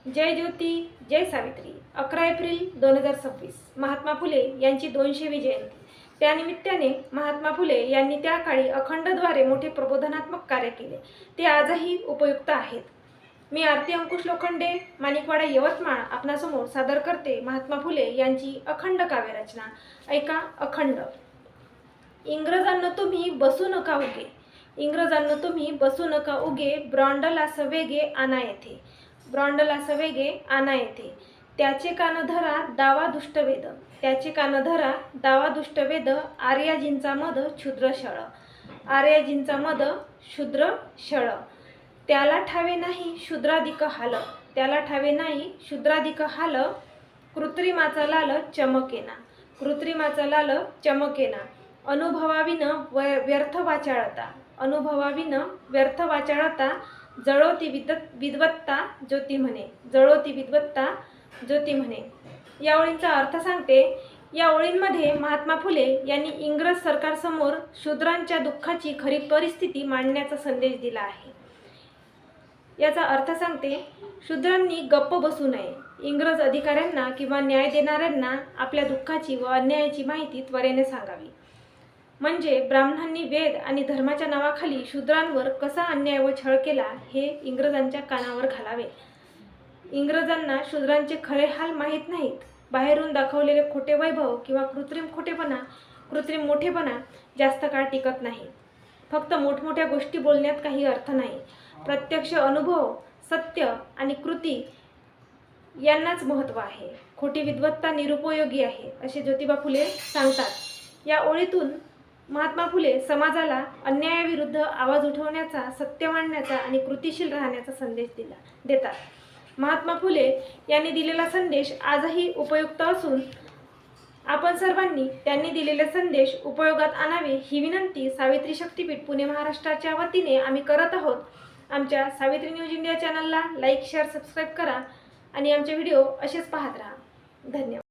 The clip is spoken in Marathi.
जय ज्योती जय सावित्री। 11 एप्रिल 2026 महात्मा फुले यांची 200वी जयंती। त्यानिमित्ताने महात्मा फुले यांनी त्या काळी अखंडद्वारे मोठे प्रबोधनात्मक कार्य केले, ते आजही उपयुक्त आहेत। मी आरती अंकुश लोखंडे, माणिकवाडा, यवतमाळ आपणासमोर सादर करते महात्मा फुले यांची अखंड काव्यरचना। ऐका अखंड। इंग्रजांना तुम्ही बसू नका उगे, इंग्रजांना तुम्ही बसू नका उगे, ब्रॉन्डला सवेगे आणा येथे, ब्रॉन्डला सवेगे आणा येथे। त्याचे कान धरा दावा दुष्टवेद, त्याचे कान धरा दावा दुष्टवेद, आर्याजींचा मद क्षुद्र शळ, आर्याजींचा मद क्षुद्र शळ। त्याला ठावे नाही शूद्राधिक हाल, त्याला ठावे नाही शूद्राधिक हाल, कृत्रिमाचा लाल चमकेना, कृत्रिमाचा लाल चमकेना। अनुभवाविन व्यर्थ वाचाळता, अनुभवाविन व्यर्थ वाचाळता, जळोती विद्वत्ता ज्योती म्हणे, जळोती विद्वत्ता ज्योती म्हणे। या ओळींचा अर्थ सांगते। या ओळींमध्ये महात्मा फुले यांनी इंग्रज सरकारसमोर शूद्रांच्या दुःखाची खरी परिस्थिती मांडण्याचा संदेश दिला आहे। याचा अर्थ सांगते। शूद्रांनी गप्प बसू नये, इंग्रज अधिकाऱ्यांना किंवा न्याय देणाऱ्यांना आपल्या दुःखाची व अन्यायाची माहिती त्वरेने सांगावी, म्हणजे ब्राह्मणांनी वेद आणि धर्माच्या नावाखाली शूद्रांवर कसा अन्याय व छळ केला हे इंग्रजांच्या कानावर घालावे। इंग्रजांना शूद्रांचे खरे हाल माहीत नाहीत। बाहेरून दाखवलेले खोटे वैभव किंवा कृत्रिम खोटेपणा, कृत्रिम मोठेपणा जास्त काळ टिकत नाही। फक्त मोठमोठ्या गोष्टी बोलण्यात काही अर्थ नाही। प्रत्यक्ष अनुभव, सत्य आणि कृती यांनाच महत्त्व आहे। खोटी विद्वत्ता निरुपयोगी आहे, असे ज्योतिबा फुले सांगतात। या ओळीतून महात्मा फुले समाजाला अन्यायाविरुद्ध आवाज उठवण्याचा, सत्य मांडण्याचा आणि कृतिशील राहण्याचा संदेश देतात। महात्मा फुले यांनी दिलेला संदेश आजही उपयुक्त असून आपण सर्वांनी त्यांनी दिलेले संदेश उपयोगात आणावे ही विनंती सावित्री शक्तीपीठ पुणे महाराष्ट्राच्या वतीने आम्ही करत आहोत। आमच्या सावित्री न्यूज इंडिया चॅनलला लाईक, शेअर, सबस्क्राईब करा आणि आमचे व्हिडिओ असेच पाहत राहा। धन्यवाद।